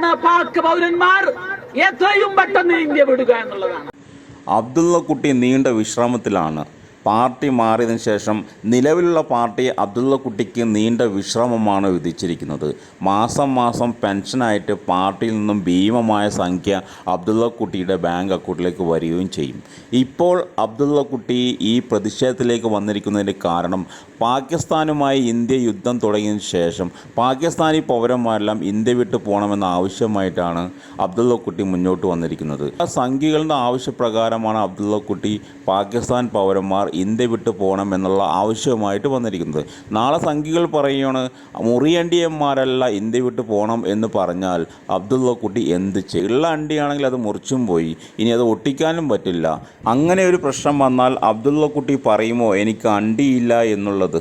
എന്താണ്? പാക് പൗരന്മാർ എത്രയും പെട്ടെന്ന് ഇന്ത്യ വിടുക എന്നുള്ളതാണ്. അബ്ദുള്ള കുട്ടി നീണ്ട വിശ്രമത്തിലാണ്. പാർട്ടി മാറിയതിനു ശേഷം നിലവിലുള്ള പാർട്ടി അബ്ദുള്ള കുട്ടിക്ക് നീണ്ട വിശ്രമമാണ് വിധിച്ചിരിക്കുന്നത്. മാസം മാസം പെൻഷനായിട്ട് പാർട്ടിയിൽ നിന്നും ഭീമമായ സംഖ്യ അബ്ദുള്ള കുട്ടിയുടെ ബാങ്ക് അക്കൗണ്ടിലേക്ക് വരികയും ചെയ്യും. ഇപ്പോൾ അബ്ദുള്ള കുട്ടി ഈ പ്രതിഷേധത്തിലേക്ക് വന്നിരിക്കുന്നതിൻ്റെ കാരണം പാകിസ്ഥാനുമായി ഇന്ത്യ യുദ്ധം തുടങ്ങിയതിന് ശേഷം പാകിസ്ഥാനി പൗരന്മാരെല്ലാം ഇന്ത്യ വിട്ട് പോകണമെന്ന ആവശ്യമായിട്ടാണ് അബ്ദുള്ള കുട്ടി മുന്നോട്ട് വന്നിരിക്കുന്നത്. സംഘികളുടെ ആവശ്യപ്രകാരമാണ് അബ്ദുള്ള കുട്ടി പാകിസ്ഥാൻ പൗരന്മാർ ഇന്ത്യ വിട്ട് പോകണം എന്നുള്ള ആവശ്യവുമായിട്ട് വന്നിരിക്കുന്നത്. നാളെ സംഘികൾ പറയുകയാണ് മുറിയണ്ടിയന്മാരല്ല ഇന്ത്യ വിട്ട് പോകണം എന്ന് പറഞ്ഞാൽ അബ്ദുള്ള കുട്ടി എന്ത് ചെയ്യും? ഉള്ള അണ്ടിയാണെങ്കിൽ അത് മുറിച്ചും പോയി, ഇനി അത് ഒട്ടിക്കാനും പറ്റില്ല. അങ്ങനെ ഒരു പ്രശ്നം വന്നാൽ അബ്ദുള്ള കുട്ടി പറയുമോ എനിക്ക് അണ്ടിയില്ല എന്നുള്ളത്?